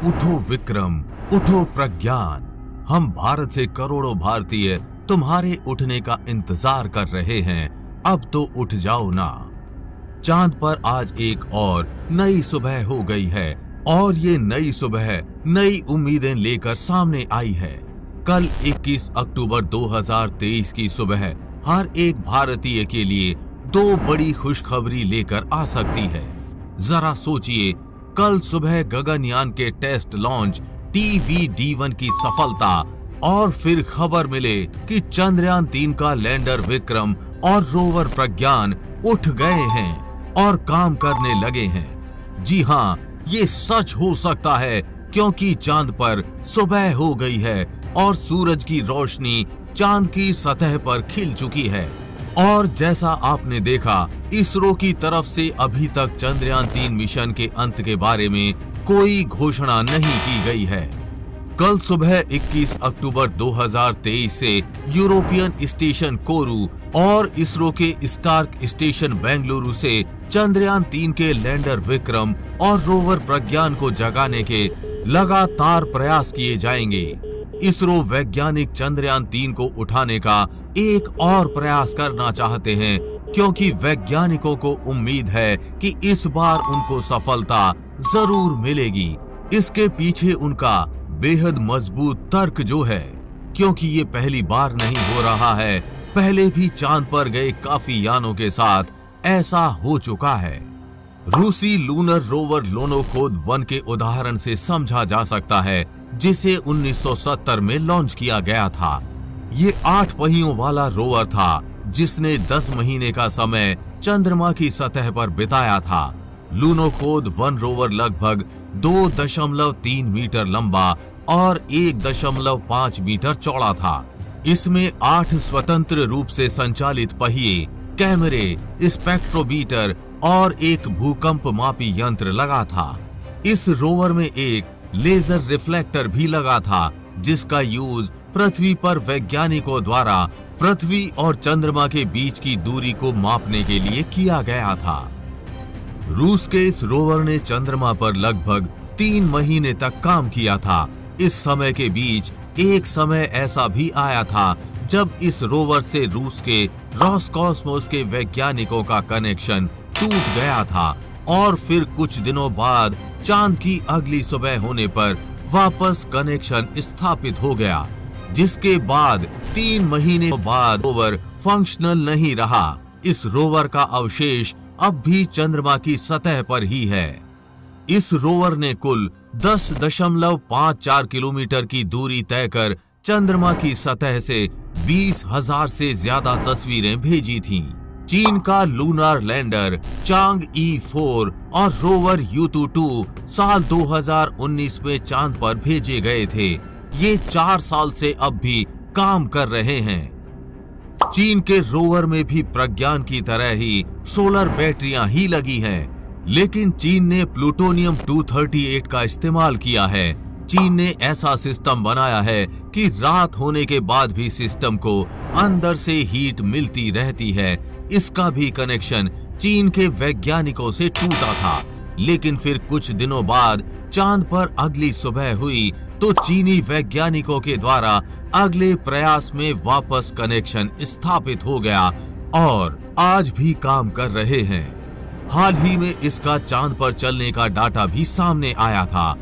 उठो विक्रम, उठो प्रज्ञान। हम भारत से करोड़ों भारतीय तुम्हारे उठने का इंतजार कर रहे हैं। अब तो उठ जाओ ना। चांद पर आज एक और नई सुबह हो गई है और ये नई सुबह नई उम्मीदें लेकर सामने आई है। कल 21 अक्टूबर 2023 की सुबह हर एक भारतीय के लिए दो बड़ी खुशखबरी लेकर आ सकती है। जरा सोचिए, कल सुबह गगनयान के टेस्ट लॉन्च TVD-1 की सफलता और फिर खबर मिले कि चंद्रयान 3 का लैंडर विक्रम और रोवर प्रज्ञान उठ गए हैं और काम करने लगे हैं। जी हाँ, ये सच हो सकता है क्योंकि चांद पर सुबह हो गई है और सूरज की रोशनी चांद की सतह पर खिल चुकी है। और जैसा आपने देखा, इसरो की तरफ से अभी तक चंद्रयान 3 मिशन के अंत के बारे में कोई घोषणा नहीं की गई है। कल सुबह 21 अक्टूबर 2023 से यूरोपियन स्टेशन कोरू और इसरो के स्टार्क स्टेशन बेंगलुरु से चंद्रयान 3 के लैंडर विक्रम और रोवर प्रज्ञान को जगाने के लगातार प्रयास किए जाएंगे। इसरो वैज्ञानिक चंद्रयान 3 को उठाने का एक और प्रयास करना चाहते हैं क्योंकि वैज्ञानिकों को उम्मीद है कि इस बार उनको सफलता जरूर मिलेगी। इसके पीछे उनका बेहद मजबूत तर्क जो है, क्योंकि ये पहली बार नहीं हो रहा है, पहले भी चांद पर गए काफी यानों के साथ ऐसा हो चुका है। रूसी लूनर रोवर लुनोखोद 1 के उदाहरण से समझा जा सकता है, जिसे 1970 में लॉन्च किया गया था। ये 8 पहियों वाला रोवर था जिसने 10 महीने का समय चंद्रमा की सतह पर बिताया था। लुनोखोद 1 रोवर लगभग 2.3 मीटर लंबा और 1.5 मीटर चौड़ा था। इसमें 8 स्वतंत्र रूप से संचालित पहिए, कैमरे, स्पेक्ट्रोमीटर और एक भूकंप मापी यंत्र लगा था। इस रोवर में एक लेजर रिफ्लेक्टर भी लगा था जिसका यूज पृथ्वी पर वैज्ञानिकों द्वारा पृथ्वी और चंद्रमा के बीच की दूरी को मापने के लिए किया गया था। रूस के इस रोवर ने चंद्रमा पर लगभग 3 महीने तक काम किया था। इस समय के बीच एक समय ऐसा भी आया था जब इस रोवर से रूस के रॉसकॉस्मोस के वैज्ञानिकों का कनेक्शन टूट गया था और फिर कुछ दिनों बाद चांद की अगली सुबह होने पर वापस कनेक्शन स्थापित हो गया, जिसके बाद 3 महीने बाद रोवर फंक्शनल नहीं रहा। इस रोवर का अवशेष अब भी चंद्रमा की सतह पर ही है। इस रोवर ने कुल 10.54 किलोमीटर की दूरी तय कर चंद्रमा की सतह से 20,000 से ज्यादा तस्वीरें भेजी थीं। चीन का लूनार लैंडर चांग-ई 4 और रोवर Yutu-2 साल 2019 में चांद पर भेजे गए थे। ये 4 साल से अब भी काम कर रहे हैं। चीन के रोवर में भी प्रज्ञान की तरह ही सोलर बैटरियां ही लगी हैं, लेकिन चीन ने प्लूटोनियम 238 का इस्तेमाल किया है। चीन ने ऐसा सिस्टम बनाया है कि रात होने के बाद भी सिस्टम को अंदर से हीट मिलती रहती है। इसका भी कनेक्शन चीन के वैज्ञानिकों से टूटा था, लेकिन फिर कुछ दिनों बाद चांद पर अगली सुबह हुई तो चीनी वैज्ञानिकों के द्वारा अगले प्रयास में वापस कनेक्शन स्थापित हो गया और आज भी काम कर रहे हैं। हाल ही में इसका चांद पर चलने का डाटा भी सामने आया था।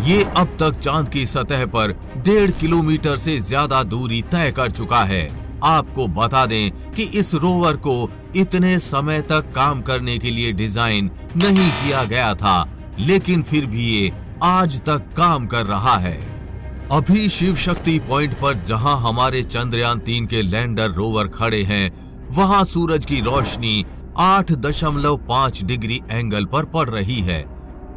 ये अब तक चांद की सतह पर 1.5 किलोमीटर से ज्यादा दूरी तय कर चुका है। आपको बता दें कि इस रोवर को इतने समय तक काम करने के लिए डिजाइन नहीं किया गया था, लेकिन फिर भी ये आज तक काम कर रहा है। अभी शिव शक्ति पॉइंट पर जहां हमारे चंद्रयान 3 के लैंडर रोवर खड़े हैं, वहां सूरज की रोशनी 8.5 डिग्री एंगल पर पड़ रही है,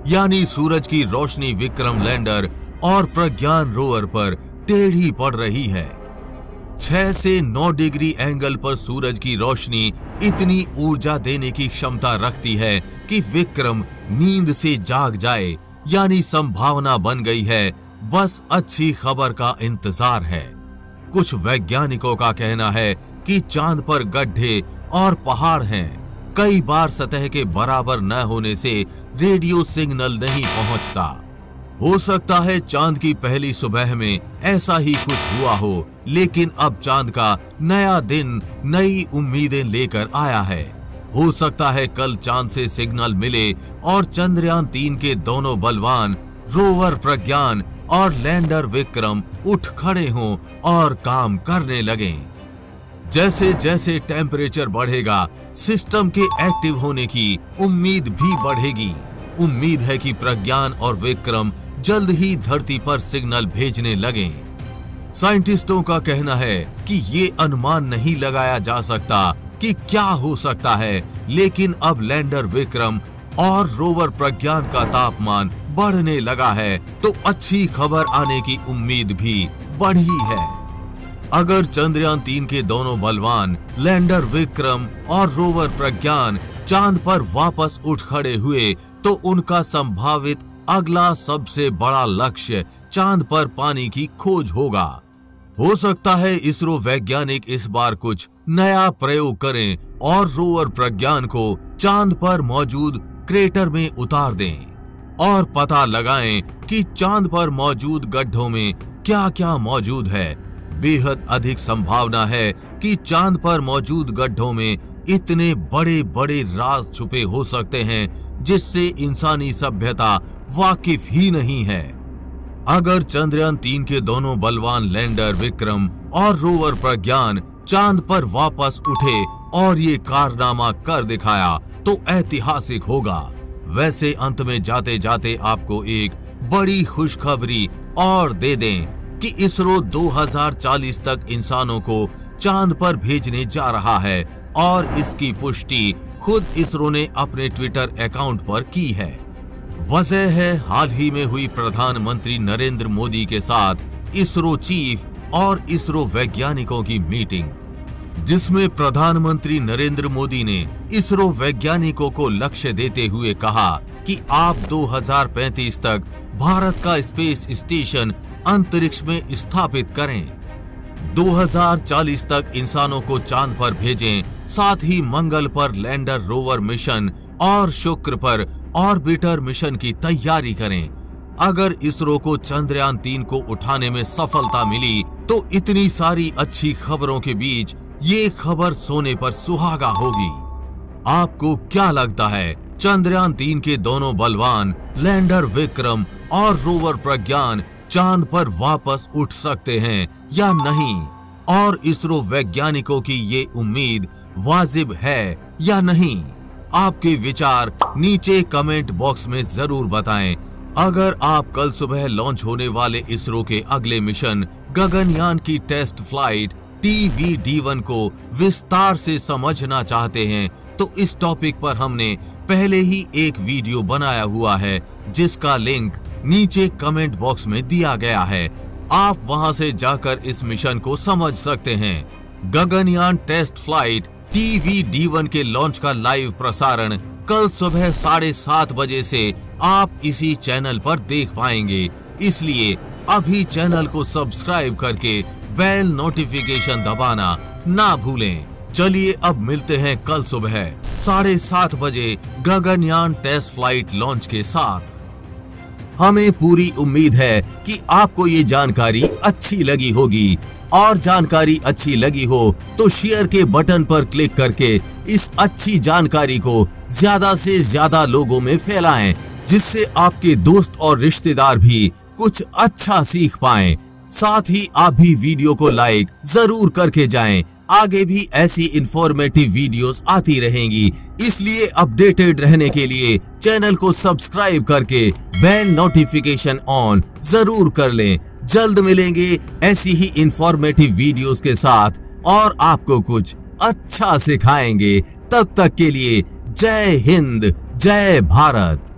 यानी सूरज की रोशनी विक्रम लैंडर और प्रज्ञान रोवर पर टेढ़ी पड़ रही है। 6 से 9 डिग्री एंगल पर सूरज की रोशनी इतनी ऊर्जा देने की क्षमता रखती है कि विक्रम नींद से जाग जाए, यानी संभावना बन गई है, बस अच्छी खबर का इंतजार है। कुछ वैज्ञानिकों का कहना है कि चांद पर गड्ढे और पहाड़ हैं। कई बार सतह के बराबर न होने से रेडियो सिग्नल नहीं पहुंचता। हो सकता है चांद की पहली सुबह में ऐसा ही कुछ हुआ हो, लेकिन अब चांद का नया दिन नई उम्मीदें लेकर आया है। हो सकता है कल चांद से सिग्नल मिले और चंद्रयान 3 के दोनों बलवान रोवर प्रज्ञान और लैंडर विक्रम उठ खड़े हों और काम करने लगें। जैसे जैसे टेम्परेचर बढ़ेगा, सिस्टम के एक्टिव होने की उम्मीद भी बढ़ेगी। उम्मीद है कि प्रज्ञान और विक्रम जल्द ही धरती पर सिग्नल भेजने लगें। साइंटिस्टों का कहना है कि ये अनुमान नहीं लगाया जा सकता कि क्या हो सकता है, लेकिन अब लैंडर विक्रम और रोवर प्रज्ञान का तापमान बढ़ने लगा है, तो अच्छी खबर आने की उम्मीद भी बढ़ी है। अगर चंद्रयान 3 के दोनों बलवान लैंडर विक्रम और रोवर प्रज्ञान चांद पर वापस उठ खड़े हुए, तो उनका संभावित अगला सबसे बड़ा लक्ष्य चांद पर पानी की खोज होगा। हो सकता है इसरो वैज्ञानिक इस बार कुछ नया प्रयोग करें और रोवर प्रज्ञान को चांद पर मौजूद क्रेटर में उतार दें और पता लगाएं कि चांद पर मौजूद गड्ढों में क्या क्या मौजूद है। बेहद अधिक संभावना है कि चांद पर मौजूद गड्ढों में इतने बड़े बड़े राज छुपे हो सकते हैं जिससे इंसानी सभ्यता वाकिफ ही नहीं है। अगर चंद्रयान 3 के दोनों बलवान लैंडर विक्रम और रोवर प्रज्ञान चांद पर वापस उठे और ये कारनामा कर दिखाया, तो ऐतिहासिक होगा। वैसे अंत में जाते जाते आपको एक बड़ी खुशखबरी और दे दें कि इसरो 2040 तक इंसानों को चांद पर भेजने जा रहा है और इसकी पुष्टि खुद इसरो ने अपने ट्विटर अकाउंट पर की है। वजह है हाल ही में हुई प्रधानमंत्री नरेंद्र मोदी के साथ इसरो चीफ और इसरो वैज्ञानिकों की मीटिंग, जिसमें प्रधानमंत्री नरेंद्र मोदी ने इसरो वैज्ञानिकों को लक्ष्य देते हुए कहा कि आप 2035 तक भारत का स्पेस स्टेशन अंतरिक्ष में स्थापित करें, 2040 तक इंसानों को चांद पर भेजें, साथ ही मंगल पर लैंडर रोवर मिशन और शुक्र पर ऑर्बिटर मिशन की तैयारी करें। अगर इसरो को चंद्रयान 3 को उठाने में सफलता मिली, तो इतनी सारी अच्छी खबरों के बीच ये खबर सोने पर सुहागा होगी। आपको क्या लगता है, चंद्रयान 3 के दोनों बलवान लैंडर विक्रम और रोवर प्रज्ञान चांद पर वापस उठ सकते हैं या नहीं? और इसरो वैज्ञानिकों की ये उम्मीद वाजिब है या नहीं? आपके विचार नीचे कमेंट बॉक्स में जरूर बताएं। अगर आप कल सुबह लॉन्च होने वाले इसरो के अगले मिशन गगनयान की टेस्ट फ्लाइट TVD-1 को विस्तार से समझना चाहते हैं, तो इस टॉपिक पर हमने पहले ही एक वीडियो बनाया हुआ है, जिसका लिंक नीचे कमेंट बॉक्स में दिया गया है। आप वहां से जाकर इस मिशन को समझ सकते हैं। गगनयान टेस्ट फ्लाइट TVD-1 के लॉन्च का लाइव प्रसारण कल सुबह 7:30 बजे से आप इसी चैनल पर देख पाएंगे। इसलिए अभी चैनल को सब्सक्राइब करके बेल नोटिफिकेशन दबाना ना भूलें। चलिए अब मिलते हैं कल सुबह 7:30 बजे गगनयान टेस्ट फ्लाइट लॉन्च के साथ। हमें पूरी उम्मीद है कि आपको ये जानकारी अच्छी लगी होगी, और जानकारी अच्छी लगी हो तो शेयर के बटन पर क्लिक करके इस अच्छी जानकारी को ज्यादा से ज्यादा लोगों में फैलाएं, जिससे आपके दोस्त और रिश्तेदार भी कुछ अच्छा सीख पाएं। साथ ही आप भी वीडियो को लाइक जरूर करके जाएं। आगे भी ऐसी इंफॉर्मेटिव वीडियोस आती रहेंगी, इसलिए अपडेटेड रहने के लिए चैनल को सब्सक्राइब करके बेल नोटिफिकेशन ऑन जरूर कर लें। जल्द मिलेंगे ऐसी ही इंफॉर्मेटिव वीडियोस के साथ और आपको कुछ अच्छा सिखाएंगे। तब तक के लिए जय हिंद, जय भारत।